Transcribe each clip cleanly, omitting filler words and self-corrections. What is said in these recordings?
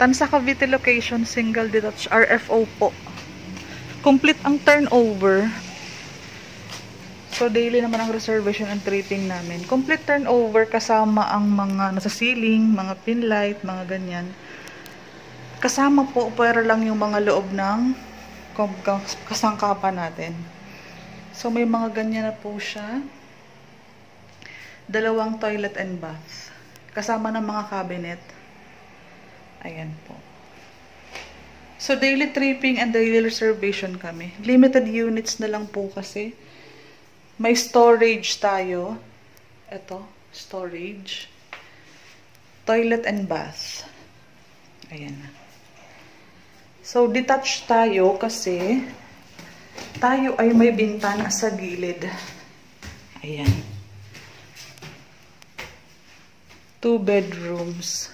Tansa Cavite location, single detached RFO po. Complete ang turnover. So, daily naman ang reservation and tripping namin. Complete turnover kasama ang mga nasa ceiling, mga pin light, mga ganyan. Kasama po, pero lang yung mga loob ng kasangkapan natin. So, may mga ganyan na po siya. 2 toilet and bath. Kasama ng mga cabinet. Ayan po. So, daily tripping and daily reservation kami. Limited units na lang po kasi. May storage tayo. Ito, storage. Toilet and bath. Ayan. So, detached tayo kasi tayo ay may bintana sa gilid. Ayan. 2 bedrooms.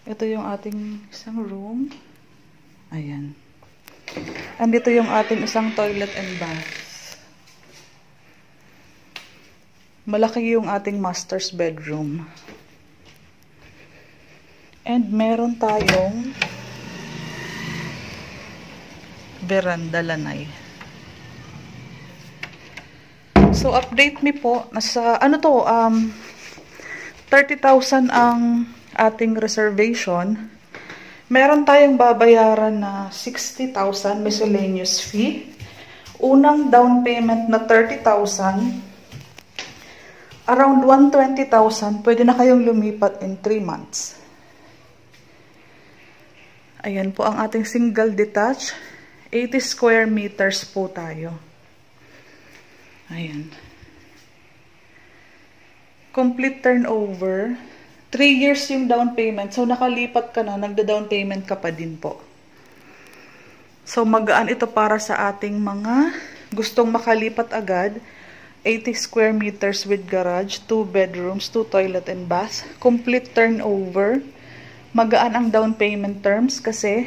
Ito yung ating isang room. Ayan. Andito yung ating isang toilet and bath. Malaki yung ating master's bedroom. And meron tayong veranda lanay. So, update me po. Nasa, 30,000 ang ating reservation. Meron tayong babayaran na 60,000 miscellaneous fee. Unang down payment na 30,000. Around 120,000, pwede na kayong lumipat in 3 months. Ayan po ang ating single detached. 80 square meters po tayo. Ayan. Complete turnover. 3 years yung down payment. So, nakalipat ka na, nagda-down payment ka pa din po. So, magaan ito para sa ating mga gustong makalipat agad. 80 square meters with garage, 2 bedrooms, 2 toilet and bath. Complete turnover. Magaan ang down payment terms kasi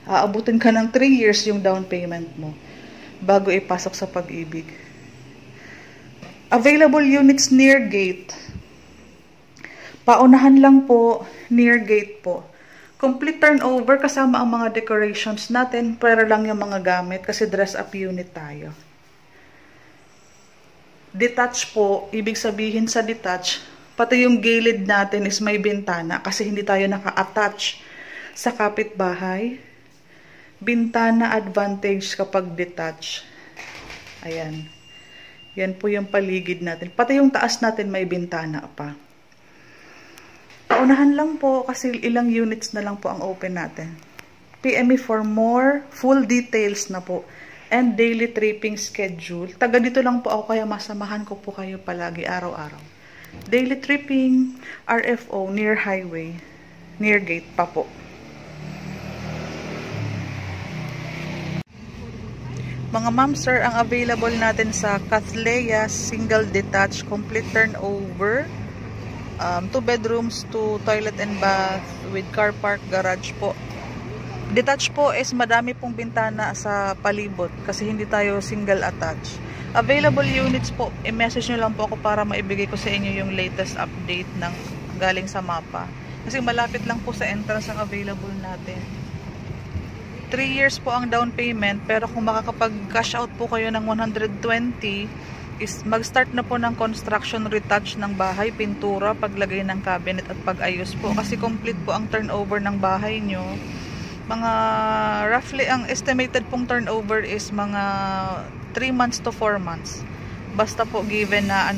aabutin ka ng 3 years yung down payment mo bago ipasok sa pag-ibig. Available units near gate. Paunahan lang po, near gate po. Complete turnover kasama ang mga decorations natin, pero lang yung mga gamit kasi dress up unit tayo. Detach po, ibig sabihin sa detach, pati yung gilid natin is may bintana kasi hindi tayo naka-attach sa kapitbahay. Bintana advantage kapag detach. Ayan. Yan po yung paligid natin. Pati yung taas natin may bintana pa. Paunahan lang po kasi ilang units na lang po ang open natin. PM me for more full details na po. And daily tripping schedule. Taga dito lang po ako kaya masamahan ko po kayo palagi araw-araw. Daily tripping, RFO, near highway, near gate pa po. Mga ma'am sir, ang available natin sa Cathleya, single detached, complete turnover, 2 bedrooms, 2 toilet and bath with car park, garage po. Detached po is madami pong bintana sa palibot kasi hindi tayo single attached. Available units po, i-message nyo lang po ako para maibigay ko sa inyo yung latest update ng galing sa mapa. Kasi malapit lang po sa entrance ang available natin. 3 years po ang down payment, pero kung makakapag-cash out po kayo ng 120, is mag-start na po ng construction retouch ng bahay, pintura, paglagay ng cabinet at pag-ayos po. Kasi complete po ang turnover ng bahay nyo. Mga roughly ang estimated pong turnover is mga 3 months to 4 months. Basta po given na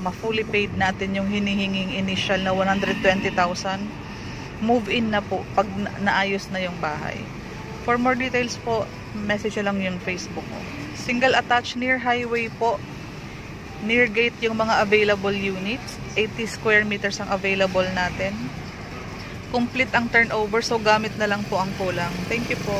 ma-fully paid natin yung hinihinging initial na 120,000. Move in na po pag naayos na yung bahay. For more details po, message lang yung Facebook mo. Single attached near highway po. Near gate yung mga available units. 80 square meters ang available natin. Complete ang turnover, so gamit na lang po ang kulang. Thank you po.